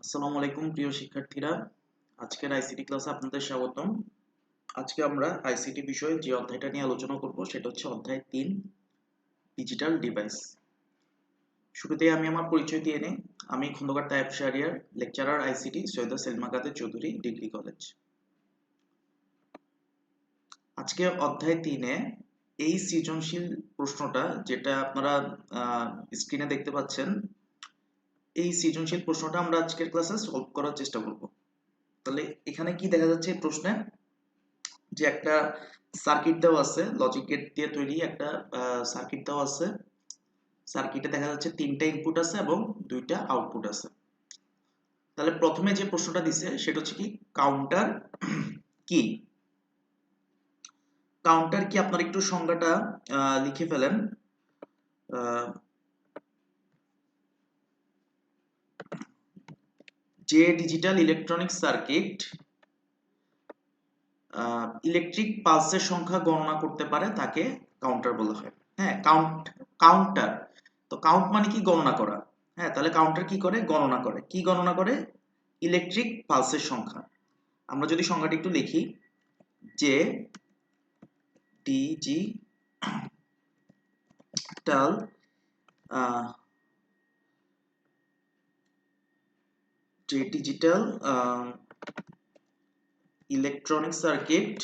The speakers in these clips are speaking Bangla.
আসসালামু আলাইকুম প্রিয় শিক্ষার্থীরা, আজকের আইসিটি ক্লাসে আপনাদের স্বাগতম। আজকে আমরা আইসিটি বিষয়ে যে অধ্যায়টা নিয়ে আলোচনা করব সেটা হচ্ছে অধ্যায় 3, ডিজিটাল ডিভাইস। শুরুতেই আমি আমার পরিচয় দিয়ে নিই। আমি খন্দকার তায়েব শাহরিয়ার, লেকচারার আইসিটি, সৈয়দা সেলিমা কাদের চৌধুরী ডিগ্রি কলেজ। আজকে অধ্যায় 3-এ এই সৃজনশীল প্রশ্নটা যেটা আপনারা স্ক্রিনে দেখতে পাচ্ছেন, এই সৃজনশীল প্রশ্নটা আমরা আজকের ক্লাসে সলভ করার চেষ্টা করব। তাহলে এখানে কি দেখা যাচ্ছে এই প্রশ্নে, যে একটা সার্কিট দেওয়া আছে, লজিক গেট দিয়ে তৈরি একটা সার্কিট দেওয়া আছে। সার্কিটে দেখা যাচ্ছে 3টা ইনপুট আছে এবং 2টা আউটপুট আছে। তাহলে প্রথমে যে প্রশ্নটা দিছে সেটা হচ্ছে কি কাউন্টার কি। কাউন্টার কি আপনারা একটু সংজ্ঞাটা লিখে ফেলেন। যে ডিজিটাল ইলেকট্রনিক সার্কিট ইলেকট্রিক পালসের সংখ্যা গণনা করতে পারে তাকে কাউন্টার বলা হয়। হ্যাঁ, কাউন্টার তো কাউন্ট মানে কি গণনা করা। হ্যাঁ, তাহলে কাউন্টার কি করে? গণনা করে। কি গণনা করে? ইলেকট্রিক পালসের সংখ্যা। আমরা যদি সংখ্যাটি একটু লিখি, যে digital electronic circuit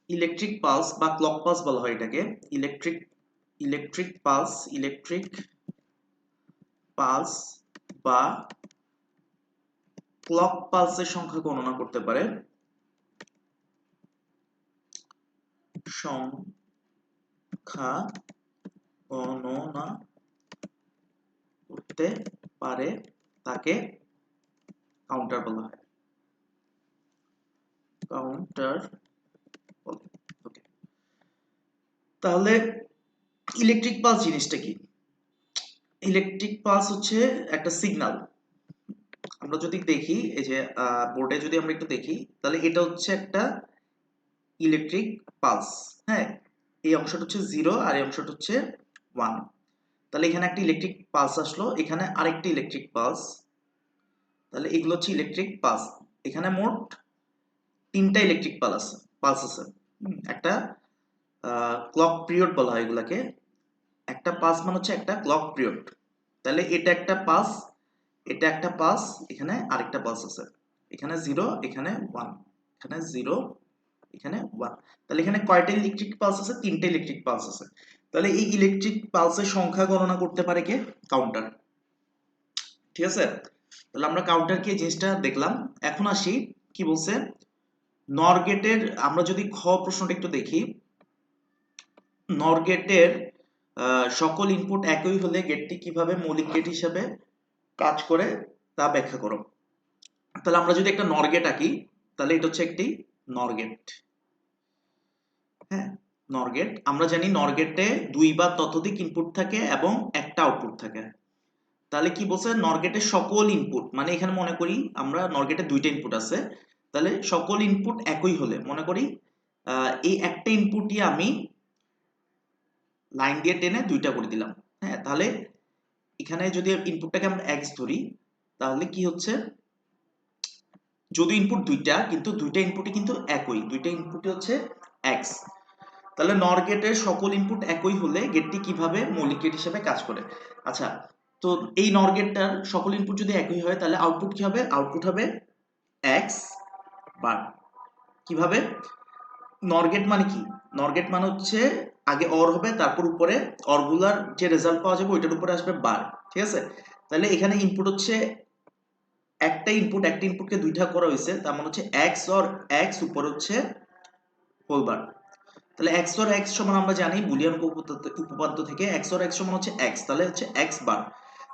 electric pulse বা ক্লক পালস বলা হয় এটাকে। ইলেকট্রিক পালস বা ক্লক পালসের সংখ্যা গণনা করতে পারে। সংখ্যা গণনা করতে পারে তাকে কাউন্টার বলা হয়। কাউন্টার বলে। ওকে, তাহলে ইলেকট্রিক পালস জিনিসটা কি? ইলেকট্রিক পালস হচ্ছে একটা সিগন্যাল। আমরা যদি দেখি এই যে বোর্ডে যদি আমরা একটু দেখি, তাহলে এটা হচ্ছে একটা ইলেকট্রিক পালস। হ্যাঁ, এই অংশটা হচ্ছে 0 আর এই অংশটা হচ্ছে 1। তাহলে এখানে একটা ইলেকট্রিক পালস আসলো, এখানে আরেকটা ইলেকট্রিক পালস। তাহলে এগুলো হচ্ছে ইলেকট্রিক পালস। এখানে মোট 3টা ইলেকট্রিক পালস আছে। একটা ক্লক পিরিয়ড বলা হয় এগুলাকে। একটা পালস মানে হচ্ছে একটা ক্লক পিরিয়ড। তাহলে এটা একটা পালস, এটা একটা পালস, এখানে আরেকটা পালস আছে। এখানে 0, এখানে 1, এখানে 0, এখানে 1। তাহলে এখানে কয়টা ইলেকট্রিক পালস আছে? 3টা ইলেকট্রিক পালস আছে। তাহলে এই ইলেকট্রিক পালসের সংখ্যা গণনা করতে পারে কে? কাউন্টার। ঠিক আছে, তাহলে আমরা কাউন্টার কি জিনিসটা দেখলাম। এখন আসি কি বলছে নর গেটের। আমরা যদি খ প্রশ্নটা একটু দেখি, নর গেটের সকল ইনপুট একই হলে গেটটি কিভাবে মৌলিক গেট হিসেবে কাজ করে তা ব্যাখ্যা করো। তাহলে আমরা যদি একটা নর গেট আঁকি, তাহলে এটা হচ্ছে একটি নর গেট। হ্যাঁ, নর গেট আমরা জানি নর গেটে 2 বা ততোধিক ইনপুট থাকে এবং একটা আউটপুট থাকে। তাহলে কি বলছে? নর গেটের সকল ইনপুট, মানে এখানে মনে করি আমরা নর গেটে 2টা ইনপুট আছে, তাহলে সকল ইনপুট একই হলে মনে করি এই একটা ইনপুটই আমি লাইন দিয়ে টেনে 2টা করে দিলাম। হ্যাঁ, তাহলে এখানে যদি ইনপুটটাকে আমরা x ধরি, তাহলে কি হচ্ছে? যদি ইনপুট 2টা, কিন্তু 2টা ইনপুটই কিন্তু একই, 2টা ইনপুটই হচ্ছে x। তাহলে নর গেটের সকল ইনপুট একই হলে গেটটি কিভাবে মৌলিক গেট হিসেবে কাজ করে। আচ্ছা, তো এই নর গেটটার সকল ইনপুট যদি একই হয়, তাহলে আউটপুট কি হবে? আউটপুট হবে x বার। কিভাবে? নর গেট মানে কি? নর গেট মানে হচ্ছে আগে অর হবে, তারপর উপরে অরগুলার যে রেজাল্ট পাওয়া যাবে ওইটার উপরে আসবে বার। ঠিক আছে, তাহলে এখানে ইনপুট হচ্ছে একটা ইনপুটকে 2টা করা হয়েছে, তার মানে হচ্ছে x অর x উপর হচ্ছে হোল বার। তাহলে x অর x সমান আমরা জানি বুলিয়ান উপপাদ্য থেকে x অর x সমান হচ্ছে x, তাহলে হচ্ছে x বার।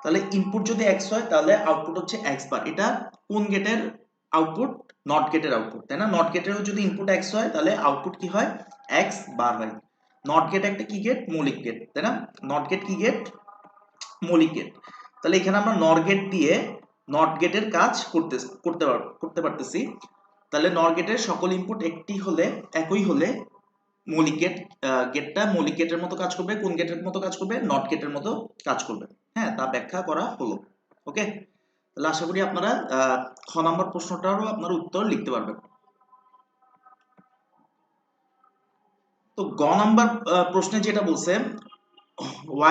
তাহলে ইনপুট যদি x হয় তাহলে আউটপুট হচ্ছে x বার। এটা কোন গেটের আউটপুট? নট গেটের আউটপুট, তাই না? নট গেটেরও যদি ইনপুট x হয় তাহলে আউটপুট কি হয়? x বার হয়। নট গেট একটা কি গেট? মৌলিক গেট, তাই না? নট গেট কি গেট? মৌলিক গেট। তাহলে এখানে আমরা নর গেট দিয়ে নট গেটের কাজ করতে পারতেছি। তাহলে নর গেটের সকল ইনপুট একই হলে মৌলিক গেট, গেটটা মৌলিক গেটের মতো কাজ করবে। কোন গেটের মতো কাজ করবে? নট গেটের মতো কাজ করবে। হ্যাঁ, তা ব্যাখ্যা করা হলো। ওকে, তাহলে আশা করি আপনারা খ নম্বর প্রশ্নটারও আপনারা উত্তর লিখতে পারবেন। তো গ নাম্বার প্রশ্নে যেটা বলছে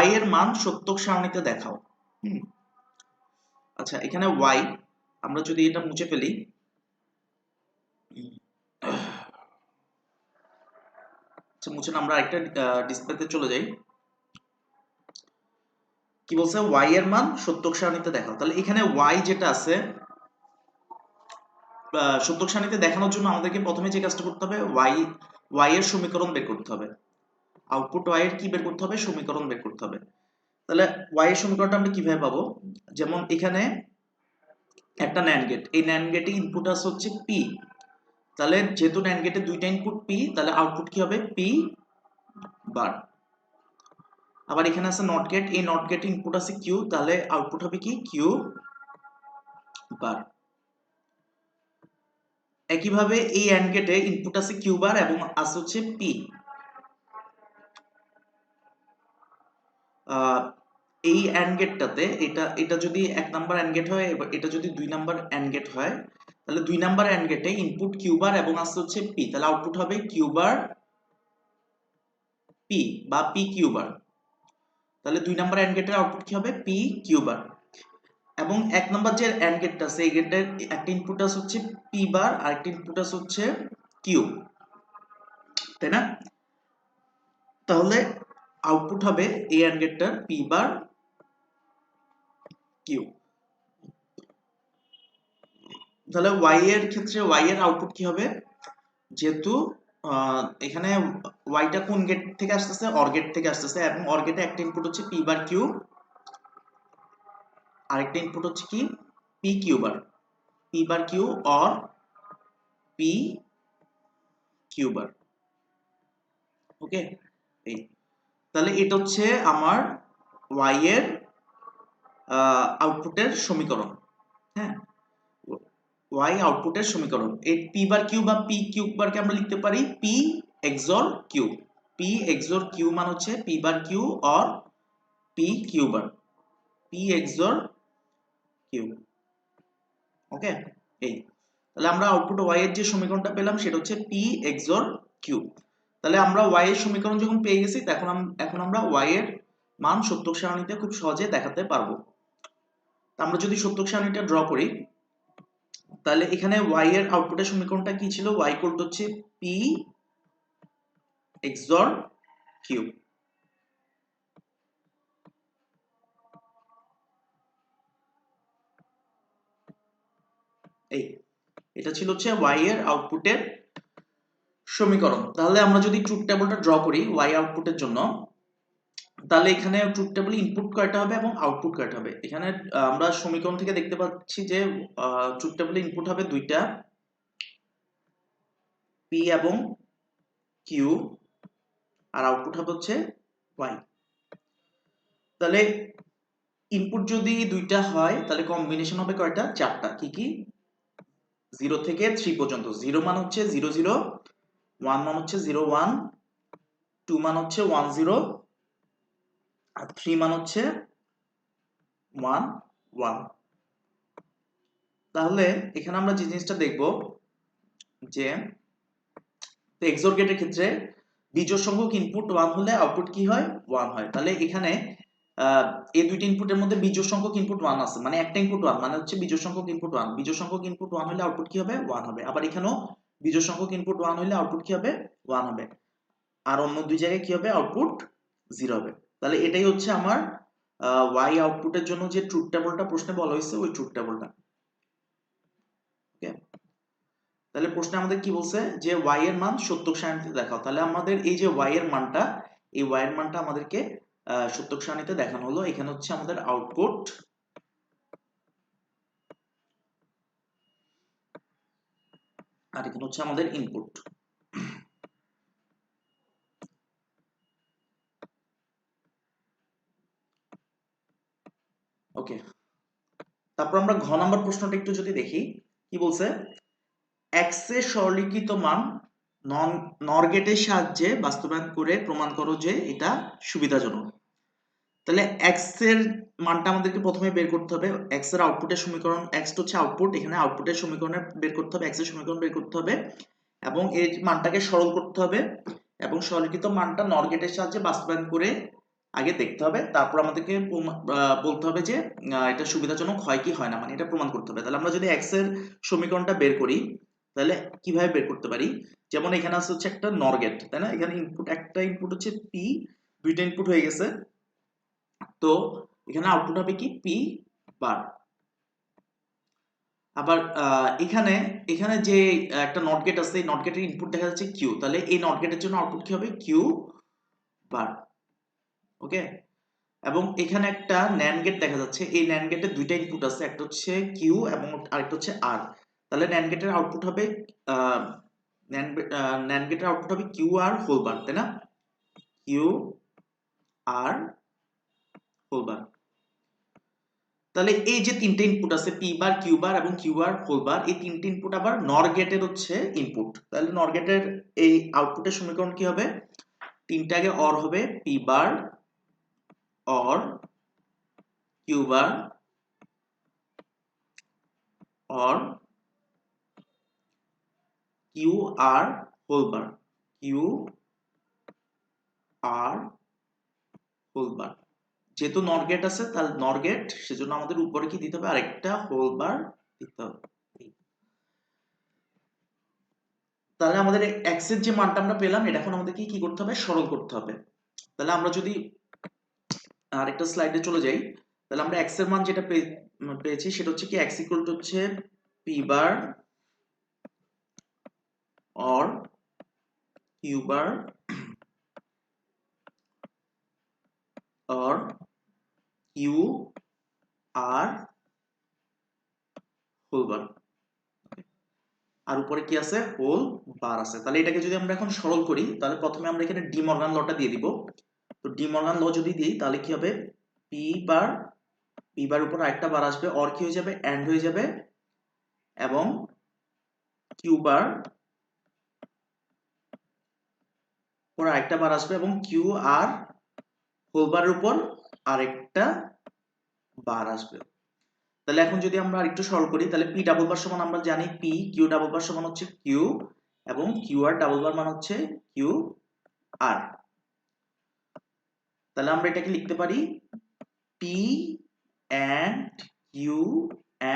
y এর মান সত্যক সারণীতে দেখাও। আচ্ছা, এখানে y আমরা যদি এটা মুছে ফেলি, আচ্ছা মুছে না, আমরা একটা ডিসপ্লেতে চলে যাই। কি বলছে? y এর মান সত্যক সারণীতে দেখাও। তাহলে এখানে y যেটা আছে সত্যক সারণীতে দেখানোর জন্য আমাদেরকে প্রথমে যে কাজটা করতে হবে, y এর সমীকরণ বের করতে হবে। আউটপুট y এর কি বের করতে হবে? সমীকরণ বের করতে হবে। তাহলে y এর সমীকরণটা আমরা কিভাবে পাবো? যেমন এখানে একটা ন্যান্ড গেট, এই ন্যান্ড গেটে ইনপুট আছে হচ্ছে p। তাহলে যেহেতু ন্যান্ড গেটে দুইটা ইনপুট p, তাহলে আউটপুট কি হবে? p বার। আবার এখানে আছে নট গেট, এই নট গেটে ইনপুট আছে q, তাহলে আউটপুট হবে কি? q বার। একইভাবে এই অ্যান্ড গেটে ইনপুট আছে q বার এবং আছে হচ্ছে p। এই অ্যান্ড গেটটাতে এটা যদি এক নাম্বার অ্যান্ড গেট হয়, এটা যদি দুই নাম্বার অ্যান্ড গেট হয়, তাহলে দুই নাম্বার অ্যান্ড গেটে ইনপুট q বার এবং আছে হচ্ছে p, তাহলে আউটপুট হবে q বার p বা p q বার। তাহলে দুই নাম্বার অ্যান্ড গেটের আউটপুট কি হবে? p q বার। এবং এক নাম্বার যে অ্যান্ড গেটটা আছে, এই গেটের একটা ইনপুট আছে হচ্ছে p বার আর একটা ইনপুট আছে হচ্ছে q, তাই না? তাহলে আউটপুট হবে এই অ্যান্ড গেটটার p বার q। তাহলে y এর ক্ষেত্রে y এর আউটপুট কি হবে? যেহেতু এখানে y টা কোন গেট থেকে আসতেছে? অর গেট থেকে আসতেছে, এবং অর গেটে একটা ইনপুট হচ্ছে p বার q, আরেকটা ইনপুট হচ্ছে কি? p q bar. p bar q or p q বার। ওকে, এই তাহলে এটা হচ্ছে আমার y এর আউটপুটের সমীকরণ। হ্যাঁ, y আউটপুটের সমীকরণ। এই p বার q বা p কিউব বারকে আমরা লিখতে পারি p XOR q। p XOR q মান হচ্ছে p bar q or p q bar. p XOR q। ওকে, এই তাহলে আমরা আউটপুট y এর যে সমীকরণটা পেলাম সেটা হচ্ছে p XOR q। তাহলে আমরা y এর সমীকরণ যখন পেয়ে গেছি, এখন আমরা y এর মান সত্যক সারণীতে খুব সহজে দেখাতে পারবো। আমরা যদি সত্যক সারণীটা ড্র করি, তাহলে এখানে y এর আউটপুটের সমীকরণটা কি ছিল? y ইকুয়াল টু হচ্ছে p XOR q। এই এটা ছিল হচ্ছে y এর আউটপুটের সমীকরণ। তাহলে আমরা যদি ট্রুথ টেবিলটা ড্র করি y আউটপুটের জন্য, তাহলে এখানে ট্রুথ টেবিলে ইনপুট কয়টা হবে এবং আউটপুট কয়টা হবে? এখানে আমরা সমীকরণ থেকে দেখতে পাচ্ছি যে ট্রুথ টেবিলে ইনপুট হবে দুইটা, p এবং q, আর আউটপুট হবে হচ্ছে y। তাহলে ইনপুট যদি দুইটা হয়, তাহলে কম্বিনেশন হবে কয়টা? চারটা। কি কি? 0 থেকে 3 পর্যন্ত। 0 মান হচ্ছে 0 0, 1 মান হচ্ছে 0 1, 2 মান হচ্ছে 1 0, আর 3 মান হচ্ছে 1 1। তাহলে এখানে আমরা যে জিনিসটা দেখব যে এক্সোর গেটের ক্ষেত্রে বিজোড় সংখ্যক ইনপুট 1 হলে আউটপুট কি হয়? 1 হয়। তাহলে এখানে এই দুইটা ইনপুটের মধ্যে বিজোড় সংখ্যক ইনপুট 1 আছে, মানে একটা ইনপুট 1 মানে হচ্ছে বিজোড় সংখ্যক ইনপুট 1। বিজোড় সংখ্যক ইনপুট 1 হলে আউটপুট কি হবে? 1 হবে। আবার এখানেও বিজোড় সংখ্যক ইনপুট 1 হলে আউটপুট কি হবে? 1 হবে। আর অন্য দুই জায়গায় কি হবে? আউটপুট 0 হবে। তাহলে এটাই হচ্ছে আমার y আউটপুটের জন্য যে ট্রুথ টেবিলটা প্রশ্নে বলা হয়েছে, ওই ট্রুথ টেবিলটা। ওকে, তাহলে প্রশ্নে আমাদের কি বলছে? যে y এর মান সত্যক সারণীতে দেখাও। তাহলে আমাদের এই যে y এর মানটা, এই y এর মানটা আমাদেরকে সত্যক সারণীতে দেখানো হলো। এখানে হচ্ছে আমাদের আউটপুট, আর এখানে হচ্ছে আমাদের ইনপুট। ওকে, তারপর আমরা ঘ নাম্বার প্রশ্নটা একটু যদি দেখি, কি বলছে? x এর সরলীকৃত মান নর গেটের সাহায্যে বাস্তবায়ন করে প্রমাণ করো যে এটা সুবিধাজনক। তাহলে এক্স এর মানটা আমাদেরকে প্রথমে বের করতে হবে। এক্স এর আউটপুটের সমীকরণ, এক্স হচ্ছে আউটপুট, এখানে আউটপুটের সমীকরণে বের করতে হবে, এক্স এর সমীকরণ বের করতে হবে এবং এই মানটাকে সরল করতে হবে এবং সরলীকৃত মানটা নর গেটের সাহায্যে বাস্তবায়ন করে আগে দেখতে হবে, তারপর আমাদেরকে বলতে হবে যে এটা সুবিধাজনক হয় কি হয় না, মানে এটা প্রমাণ করতে হবে। তাহলে আমরা যদি এক্স এর সমীকরণটা বের করি তাহলে কিভাবে বের করতে পারি, যেমন এখানে আছে হচ্ছে একটা নর গেট, তাই না? এখানে ইনপুট, একটা ইনপুট হচ্ছে পি, দুইটা ইনপুট হয়ে গেছে, তো এখানে আউটপুট হবে কি পি বার। আবার এখানে এখানে যে একটা নট গেট আছে, এই নট গেটের ইনপুট দেখা যাচ্ছে কিউ, তাহলে এই নট গেটের জন্য আউটপুট কি হবে কিউ বার। ওকে, এবং এখানে একটা ন্যান্ড গেট দেখা যাচ্ছে, এই ন্যান্ড গেটের দুইটা ইনপুট আছে, একটা হচ্ছে কিউ এবং আরেকটা হচ্ছে আর। তাহলে ন্যান্ড গেটের আউটপুট হবে ন্যান্ড গেটের আউটপুট হবে কিউ আর হোল বার, তাই না? কিউ আর হোল বার। তাহলে এই যে তিনটে ইনপুট আছে পি বার, কিউ বার এবং কিউ আর হোল বার, এই তিনটে ইনপুট আবার নর গেটের হচ্ছে ইনপুট। তাহলে নর গেটের এই আউটপুটের সমীকরণ কি হবে, তিনটে আগে অর হবে, P bar or Q bar or Q R whole bar, Q R whole bar. যেহেতু নর গেট আছে তাহলে নর গেট, সেজন্য আমাদের উপরে কি দিতে হবে, আরেকটা হোল বার দিতে হবে। তাহলে আমাদের এক্স এর যে মানটা আমরা পেলাম, এটা এখন আমাদেরকে কি করতে হবে, সরল করতে হবে। তাহলে আমরা যদি আরেকটা স্লাইডে চলে যাই, তাহলে আমরা এক্স এর মান যেটা পেয়েছি সেটা হচ্ছে কি, এক্স ইকুয়াল টু হচ্ছে P bar or Q bar or Q R whole bar, আর উপরে কি আছে, হোল বার আছে। তাহলে এটাকে যদি আমরা এখন সরল করি, তাহলে প্রথমে আমরা এখানে ডি মর্গান লটা দিয়ে দিব। তো ডি মর্গান ল যদি দিই তাহলে কি হবে, পি বার, পি বার উপর আরেকটা বার আসবে, অর কি হয়ে যাবে, এন্ড হয়ে যাবে, এবং কিউ বার উপর আরেকটা বার আসবে এবং কিউ আর হোল বারের উপর আরেকটা বার আসবে। তাহলে এখন যদি আমরা আরেকটু সরল করি, তাহলে পি ডাবল বার সমান আমরা জানি পি, কিউ ডাবল বার সমান হচ্ছে কিউ, এবং কিউ আর ডাবল বার মান হচ্ছে কিউ আর। তাহলে আমরা এটাকে লিখতে পারি পি এন্ড কিউ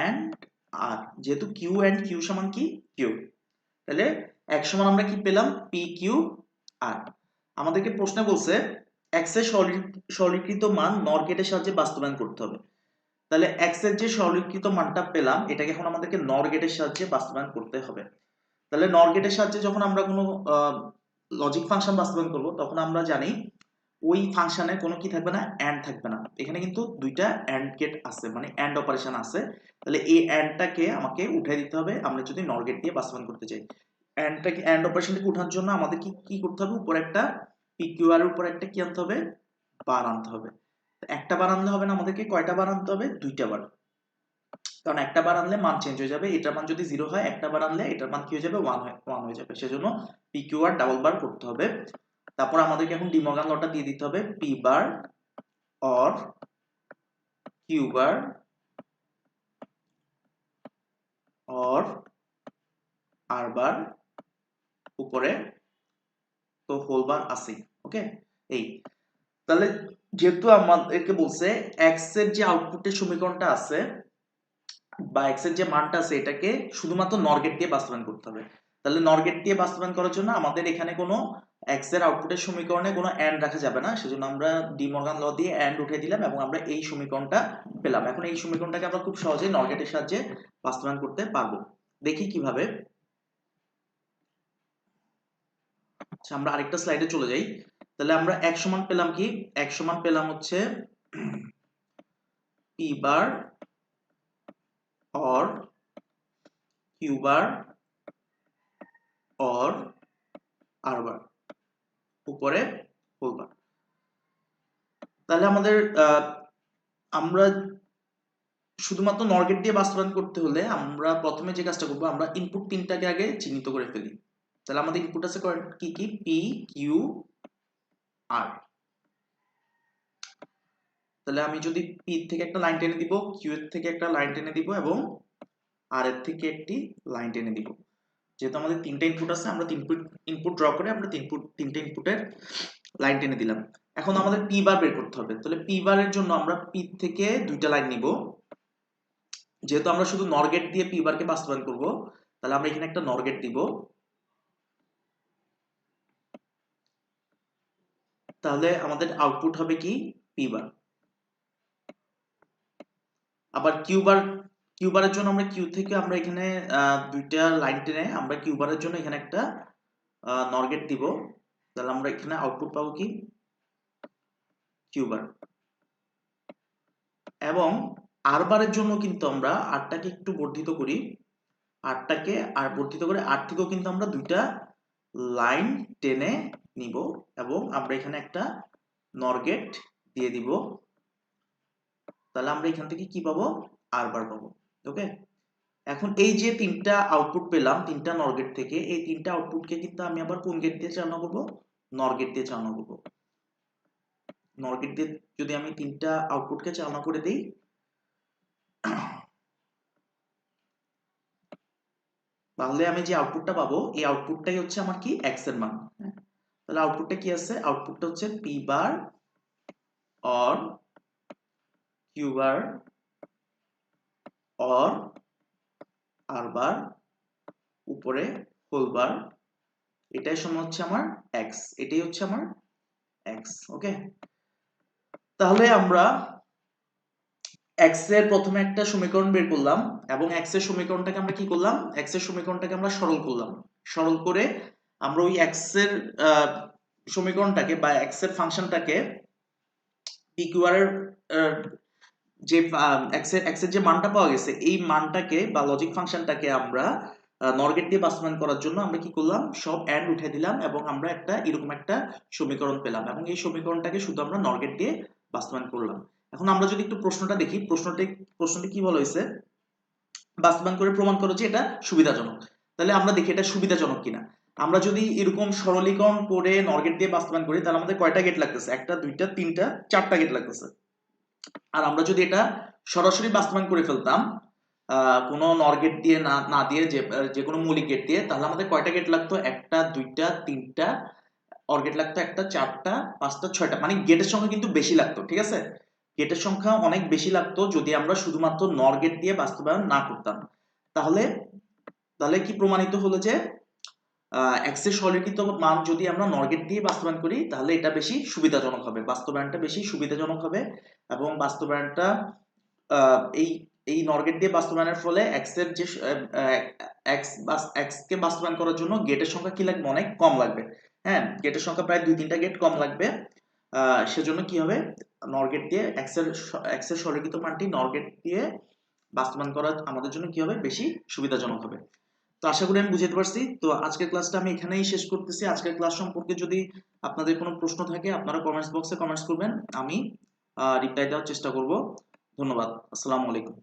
এন্ড আর, যেহেতু কিউ এন্ড কিউ সমান কি কিউ, তাহলে এক সমান আমরা কি পেলাম, পি কিউ আর। আমাদেরকে প্রশ্ন বলছে এক্স এর সরলীকৃত মান নর গেটের সাহায্যে বাস্তবায়ন করতে হবে। তাহলে এক্স এর যে সরলীকৃত মানটা পেলাম, এটাকে এখন আমাদেরকে নর গেটের সাহায্যে বাস্তবায়ন করতে হবে। তাহলে নর গেটের সাহায্যে যখন আমরা কোনো লজিক ফাংশন বাস্তবায়ন করব, তখন আমরা জানি ওই ফাংশনে কোনো কি থাকবে না, এন্ড থাকবে না। এখানে কিন্তু দুইটা এন্ড গেট আছে, মানে এন্ড অপারেশন আছে। তাহলে এই এন্ডটাকে আমাকে উঠাই দিতে হবে আমরা যদি নর গেট দিয়ে বাস্তবায়ন করতে চাই। এন্ডটাকে, এন্ড অপারেশনটাকে উঠানোর জন্য আমাদের কি করতে হবে, উপরে একটা পিকিউআর এর উপর একটা কি আনতে হবে, বার আনতে হবে। একটা বার আনলে হবে না, আমাদেরকে কয়টা বার আনতে হবে, দুইটা বার। কারণ একটা বার আনলে মান চেঞ্জ হয়ে যাবে, এটার মান যদি 0 হয়, একটা বার আনলে এটার মান কি হয়ে যাবে, 1 হয়ে যাবে। সেজন্য পিকিউআর ডাবল বার করতে হবে। তারপর আমাদেরকে এখন ডি মর্গান লটা দিয়ে দিতে হবে, P bar or Q bar or R bar, উপরে তো হোল বার আছে। ওকে, এই তাহলে যেহেতু আমাদেরকে বলছে এক্স এর যে আউটপুটের সমীকরণটা আছে বা এক্স এর যে মানটা আছে, এটাকে শুধুমাত্র নর গেট দিয়ে বাস্তবায়ন করতে হবে। তাহলে নর গেট দিয়ে বাস্তবায়ন করার জন্য আমাদের এখানে কোনো এক্স এর আউটপুটের সমীকরণে কোনো এন্ড রাখা যাবে না, সেজন্য আমরা ডি মর্গান ল দিয়ে এন্ড উঠিয়ে দিলাম এবং আমরা এই সমীকরণটা পেলাম। এখন এই সমীকরণটাকে আমরা খুব সহজেই নর গেটের সাহায্যে বাস্তবায়ন করতে পারবো। দেখি কিভাবে। আচ্ছা, আমরা আরেকটা স্লাইডে চলে যাই। তাহলে আমরা এক সমান পেলাম কি, এক সমান পেলাম হচ্ছে P bar or Q bar or R bar, উপরে হোল বার। তাহলে আমাদের আমরা শুধুমাত্র নর গেট দিয়ে বাস্তবায়ন করতে হলে আমরা প্রথমে যে কাজটা করবো, আমরা ইনপুট তিনটাকে আগে চিহ্নিত করে ফেলি। তাহলে আমাদের ইনপুট আছে কি কি, পি কিউ আর। তাহলে আমি যদি পি থেকে একটা লাইন টেনে দিব, কিউ এর থেকে একটা লাইন টেনে দিব এবং আর এর থেকে একটি লাইন টেনে দিব। যেহেতু আমাদের তিনটা ইনপুট আছে, আমরা ইনপুট ড্র করে আমরা তিনটা ইনপুটের লাইন টেনে দিলাম। এখন আমাদের পি বার বের করতে হবে। তাহলে পি বারের জন্য আমরা পি থেকে দুইটা লাইন নিব। যেহেতু আমরা শুধু নর গেট দিয়ে পি বারকে বাস্তবায়ন করব, তাহলে আমরা এখানে একটা নর গেট দিব। তাহলে আমাদের আউটপুট হবে কি, পি বার। আবার কিউ বারের জন্য আমরা কিউ থেকে আমরা এখানে দুইটা লাইন টেনে আমরা কিউ বারের জন্য এখানে একটা নর গেট দিব। তাহলে আমরা এখানে আউটপুট পাবো কি, কিউ বার। এবং আর বারের জন্য কিন্তু আমরা আরটাকে একটু বর্ধিত করি, আরটাকে আর বর্ধিত করে আর থেকেও কিন্তু আমরা দুইটা লাইন টেনে নিব এবং আমরা এখানে একটা নর গেট দিয়ে দিব। তাহলে আমরা এখান থেকে কি পাবো, আর বার পাবো। ওকে, এখন এই যে তিনটা আউটপুট পেলাম তিনটা নর গেট থেকে, এই তিনটা আউটপুটকে কিন্তু আমি আবার কোন গেট দিয়ে চালনা করব, নর গেট দিয়ে চালনা করব। নর গেট দিয়ে যদি আমি তিনটা আউটপুটকে চালনা করে দিই, তাহলে আমি যে আউটপুটটা পাবো এই আউটপুটটাই হচ্ছে আমার কি, এক্স এর মান। তাহলে আউটপুটটা কি আছে, আউটপুটটা হচ্ছে P bar or Q bar or R bar উপরে হোল বার, এটাই সমান হচ্ছে আমার এক্স, এটাই হচ্ছে আমার এক্স। ওকে, তাহলে আমরা এক্স এর প্রথমে একটা সমীকরণ বের করলাম এবং এক্স এর সমীকরণটাকে আমরা কি করলাম, এক্স এর সমীকরণটাকে আমরা সরল করলাম। সরল করে আমরা ওই এক্স এর সমীকরণটাকে বা এক্স এর ফাংশনটাকে পি কিউ আর এর যে এক্স এর যে মানটা পাওয়া গেছে এই মানটাকে বা লজিক ফাংশনটাকে আমরা নর গেট দিয়ে বাস্তবায়ন করার জন্য আমরা কি করলাম, সব এন্ড উঠে দিলাম এবং আমরা একটা এরকম একটা সমীকরণ পেলাম এবং এই সমীকরণটাকে শুধু আমরা নর গেট দিয়ে বাস্তবায়ন করলাম। এখন আমরা যদি একটু প্রশ্নটা দেখি, প্রশ্নটি কি বলা হয়েছে, বাস্তবায়ন করে প্রমাণ করো যে এটা সুবিধাজনক। তাহলে আমরা দেখি এটা সুবিধাজনক কিনা। আমরা যদি এরকম সরলীকরণ করে নর গেট দিয়ে বাস্তবায়ন করি তাহলে আমাদের কয়টা গেট লাগতেছে, একটা দুইটা তিনটা চারটা গেট লাগতেছে। আর আমরা যদি এটা সরাসরি বাস্তবায়ন করে ফেলতাম কোনো নর গেট দিয়ে না দিয়ে যে কোনো মৌলিক গেট দিয়ে, তাহলে আমাদের কয়টা গেট লাগতো, একটা দুইটা তিনটা, অর গেট লাগতো একটা, চারটা পাঁচটা ছয়টা, মানে গেটের সংখ্যা কিন্তু বেশি লাগতো। ঠিক আছে, গেটের সংখ্যা অনেক বেশি লাগতো যদি আমরা শুধুমাত্র নর গেট দিয়ে বাস্তবায়ন না করতাম। তাহলে তাহলে কি প্রমাণিত হলো যে এক্স এর সরলীকৃত মান যদি আমরা নর গেট দিয়ে বাস্তবায়ন করি তাহলে এটা বেশি সুবিধাজনক হবে, বাস্তবায়নটা বেশি সুবিধাজনক হবে। এবং বাস্তবায়নটা এই এই নর গেট দিয়ে বাস্তবায়নের ফলে এক্স এর যে এক্স কে বাস্তবায়ন করার জন্য গেটের সংখ্যা কি লাগবে, অনেক কম লাগবে। হ্যাঁ, গেটের সংখ্যা প্রায় দুই তিনটা গেট কম লাগবে। সেজন্য কি হবে, নর গেট দিয়ে এক্স এর সরলীকৃত মানটি নর গেট দিয়ে বাস্তবায়ন করা আমাদের জন্য কি হবে, বেশি সুবিধাজনক হবে। তো আশা করি আমি বুঝাতে পারছি। তো আজকের ক্লাসটা আমি এখানেই শেষ করতেছি। আজকের ক্লাস সম্পর্কে যদি আপনাদের কোনো প্রশ্ন থাকে আপনারা কমেন্টস বক্সে কমেন্টস করবেন, আমি রিপ্লাই দেওয়ার চেষ্টা করব। ধন্যবাদ, আসসালামু আলাইকুম।